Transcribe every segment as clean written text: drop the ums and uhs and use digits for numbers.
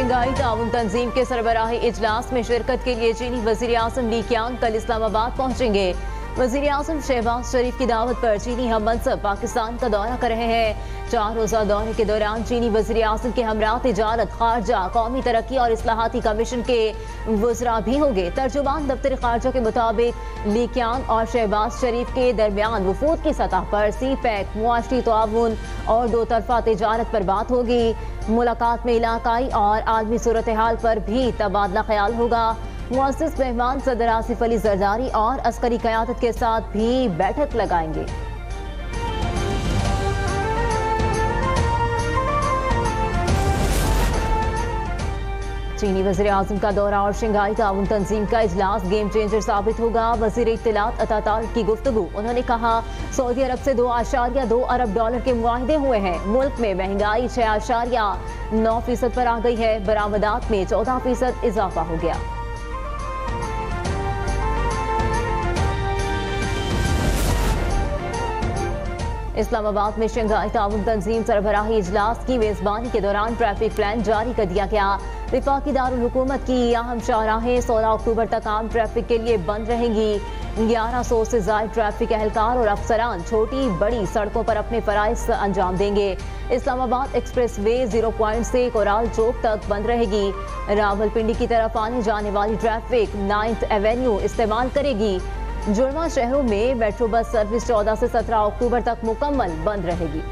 Shanghai ताउन तंजीम के सरबराही इजलास में शिरकत के लिए चीनी वजीर आजम ली क्यांग कल इस्लामाबाद पहुंचेंगे। वजीर आजम शहबाज शरीफ की दावत पर चीनी हम मनसब पाकिस्तान का दौरा कर रहे हैं। 4 रोजा दौरे के दौरान चीनी वजीर आजम के हमरा तिजारत, खारजा, कौमी तरक्की और इस्लाहाती कमीशन के वज़रा भी होंगे। तर्जुमान दफ्तर खारजा के मुताबिक ली क्यांग और शहबाज शरीफ के दरमियान वफूद की सतह पर सी पैक, मुआशरी ताउन और 2 तरफा तिजारत पर बात होगी। मुलाकात में इलाकाई और आलमी सूरत हाल पर भी तबादला ख्याल होगा। मुअज़्ज़िज़ मेहमान सदर आसिफ अली जरदारी और अस्करी क़यादत के साथ भी बैठक लगाएंगे। चीनी वज़ीर आज़म का दौरा और शंघाई ताउन तंजीम का इजलास गेम चेंजर साबित होगा। वज़ीर इत्तलात अता तारिक की गुफ्तगू। उन्होंने कहा, सऊदी अरब से $2.2 अरब के मुआहिदे हुए हैं। मुल्क में महंगाई 6.9% पर आ गई है। बरामदात में 14% इजाफा हो गया। इस्लामाबाद में शंघाई ताउन तंजीम सरबराही इजलास की मेजबानी के दौरान ट्रैफिक प्लान जारी कर दिया गया। वफाकी दारुल हुकूमत की अहम शाहराहें 16 अक्टूबर तक आम ट्रैफिक के लिए बंद रहेंगी। 1100 से ज्यादा ट्रैफिक एहलकार और अफसरान छोटी बड़ी सड़कों पर अपने फराइज अंजाम देंगे। इस्लामाबाद एक्सप्रेस वे 0 पॉइंट से कोराल चौक तक बंद रहेगी। रावलपिंडी की तरफ आने जाने वाली ट्रैफिक 9th एवेन्यू इस्तेमाल करेगी। जुड़वा शहरों में मेट्रो बस सर्विस 14 से 17 अक्टूबर तक मुकम्मल बंद रहेगी।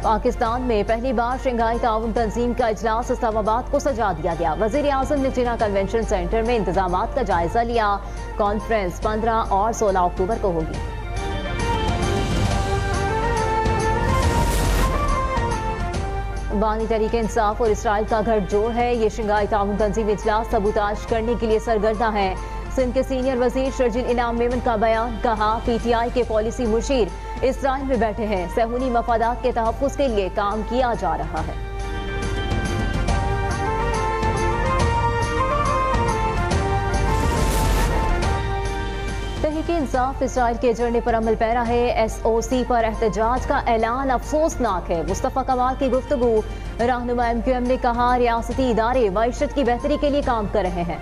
पाकिस्तान में पहली बार शंघाई ताउन तंजीम का इजलास इस्लामाबाद को सजा दिया गया। वजीर आजम ने जिना कन्वेंशन सेंटर में इंतजामात का जायजा लिया। कॉन्फ्रेंस 15 और 16 अक्टूबर को होगी। बानी तहरीक इंसाफ और इसराइल का गठजोड़ है। ये शंघाई ताउन तंजीम इजलास सबूताज करने के लिए सरगर्दा है। सिंध के सीनियर वजीर शर्जिल इनाम मेमन का बयान। कहा, PTI के पॉलिसी मुशीर इसराइल में बैठे हैं। सहूनी मफादात के तहफ़्फ़ुज़ के लिए काम किया जा रहा है। तहरीक इंसाफ इसराइल के एजेंडे पर अमल पैरा है। SOC पर एहतजाज का ऐलान अफसोसनाक है। मुस्तफ़ा कमाल की गुफ्तगू। रहनुमा MQM ने कहा, रियासती इदारे मईशत की बेहतरी के लिए काम कर रहे हैं।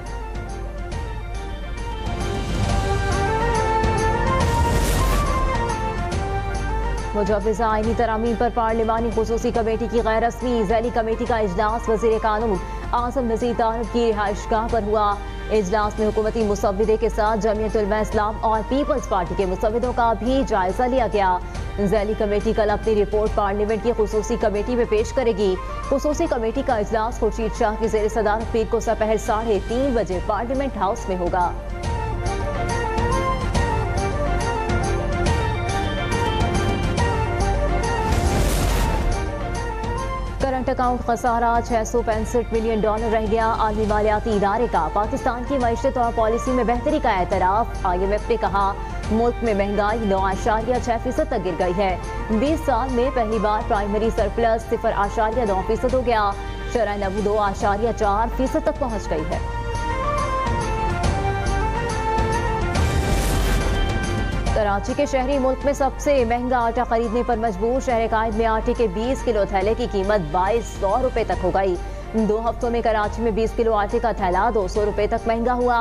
मुजव्विज़ा आईनी तरामीम पर पार्लिमानी खुसूसी कमेटी की गैर रस्मी ज़ैली कमेटी का इजलास वज़ीर कानून आज़म नज़ीर तारिब की रिहाइशगाह पर हुआ। इजलास में हुकूमती मुसव्विदे के साथ जमीयत उलमा इस्लाम और पीपल्स पार्टी के मुसव्विदों का भी जायजा लिया गया। ज़ैली कमेटी कल अपनी रिपोर्ट पार्लियामेंट की खुसूसी कमेटी में पेश करेगी। खुसूसी कमेटी का इजलास खुर्शीद शाह की ज़ेर सदारत पीर को दोपहर 3:30 बजे पार्लियामेंट हाउस में होगा। करंट अकाउंट खसारा $665 मिलियन रह गया। आलमी मालियाती इदारे का पाकिस्तान की मईशत और पॉलिसी में बेहतरी का एतराफ। IMF ने कहा, मुल्क में महंगाई 9.6% तक गिर गई है। 20 साल में पहली बार प्राइमरी सरप्लस 0.9% हो गया। शरह नमू 2.4% तक पहुँच गई है। कराची के शहरी मुल्क में सबसे महंगा आटा खरीदने पर मजबूर। शहर कायद में आटे के 20 किलो थैले की कीमत 2200 रुपए तक हो गई। 2 हफ्तों में कराची में 20 किलो आटे का थैला 200 रुपए तक महंगा हुआ।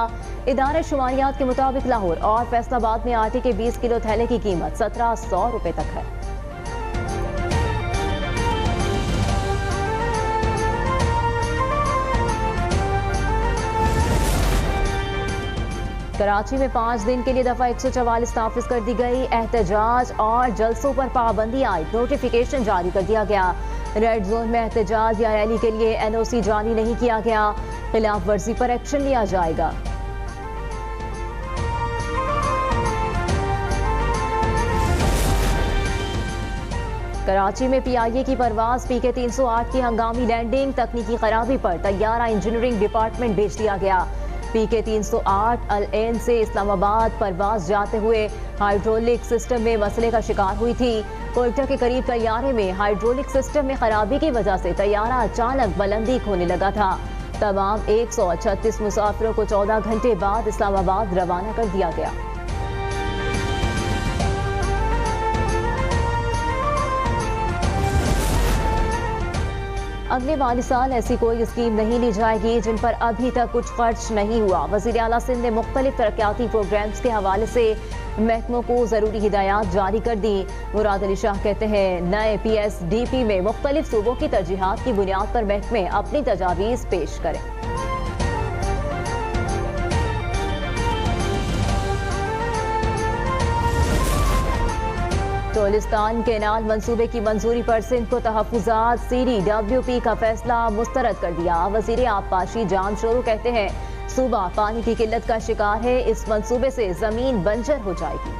इदारे शुमारियात के मुताबिक लाहौर और फैसलाबाद में आटे के 20 किलो थैले की कीमत 1700 रुपए तक है। कराची में 5 दिन के लिए दफा 144 नाफिज कर दी गई। एहतजाज और जलसों पर पाबंदी आई। नोटिफिकेशन जारी कर दिया गया। रेड जोन में एहतजाज या रैली के लिए NOC जारी नहीं किया गया। खिलाफ वर्जी पर एक्शन लिया जाएगा। कराची में PIA की परवाज PK 308 की हंगामी लैंडिंग। तकनीकी खराबी पर तैयारा इंजीनियरिंग डिपार्टमेंट भेज दिया गया। PK 308 अल-ऐन से इस्लामाबाद परवाज जाते हुए हाइड्रोलिक सिस्टम में मसले का शिकार हुई थी। कोयटा के करीब तैयारे में हाइड्रोलिक सिस्टम में खराबी की वजह से तैयारा अचानक बुलंदी खोने लगा था। तमाम 136 मुसाफिरों को 14 घंटे बाद इस्लामाबाद रवाना कर दिया गया। अगले माली साल ऐसी कोई स्कीम नहीं ली जाएगी जिन पर अभी तक कुछ खर्च नहीं हुआ। वज़ीर आला सिंध ने मुख्तलिफ तरक्याती प्रोग्राम्स के हवाले से महकमों को जरूरी हिदायत जारी कर दी। मुराद अली शाह कहते हैं, नए PSDP में मुख्तलिफ सूबों की तरजीहात की बुनियाद पर महकमे अपनी तजावीज़ पेश करें। टोलिस्तान केनाल मंसूबे की मंजूरी पर सिंध को तहफ़्फ़ुज़ात CDWP का फैसला मुस्तरद कर दिया। वज़ीर आबपाशी जाम शोरू कहते हैं, सूबा पानी की किल्लत का शिकार है, इस मंसूबे से जमीन बंजर हो जाएगी।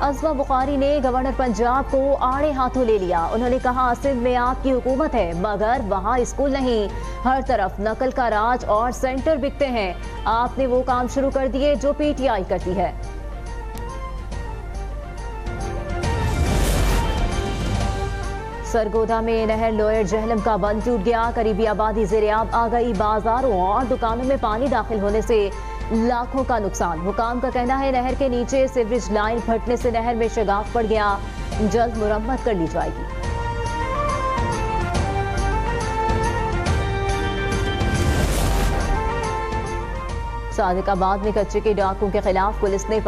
अज़मा बुखारी ने गवर्नर पंजाब को आड़े हाथों ले लिया। उन्होंने कहा, सिंध में आपकी हुकूमत है मगर वहाँ स्कूल नहीं, हर तरफ नकल का राज और सेंटर बिकते हैं। आपने वो काम शुरू कर दिए जो PTI करती है। सरगोदा में नहर लोयर जहलम का बंद टूट गया। करीबी आबादी ज़ेर-ए-आब आ गई। बाजारों और दुकानों में पानी दाखिल होने से लाखों का नुकसान। हुकाम का कहना है, नहर के नीचे सीवरेज लाइन फटने से नहर में शगाफ पड़ गया, जल्द मुरम्मत कर ली जाएगी। सादिकाबाद में कच्चे के डाकुओं के खिलाफ पुलिस ने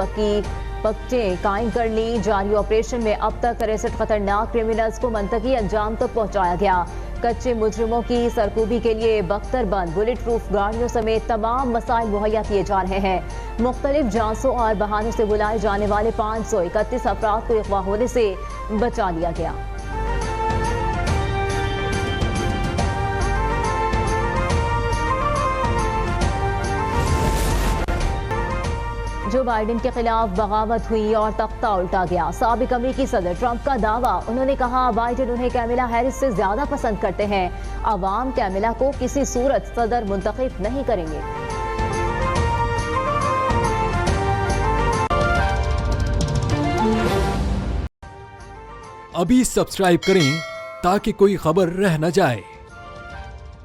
पक्के कायम कर ली। जारी ऑपरेशन में अब तक 63 खतरनाक क्रिमिनल्स को मंतकी अंजाम तक पहुंचाया गया। कच्चे मुजरिमों की सरकूबी के लिए बख्तरबंद बुलेट प्रूफ गाड़ियों समेत तमाम वसाइल मुहैया किए जा रहे हैं। मुख्तलिफ जांचों और बहानों से बुलाए जाने वाले 531 अफराद को अगवा होने से बचा लिया गया। जो बाइडेन के खिलाफ बगावत हुई और तख्ता उल्टा गया। साबिक अमेरिकी सदर ट्रंप का दावा। उन्होंने कहा, बाइडेन उन्हें कैमिला हैरिस से ज्यादा पसंद करते हैं। अवाम कैमिला को किसी सूरत सदर मुंतखब नहीं करेंगे। अभी सब्सक्राइब करें ताकि कोई खबर रह न जाए।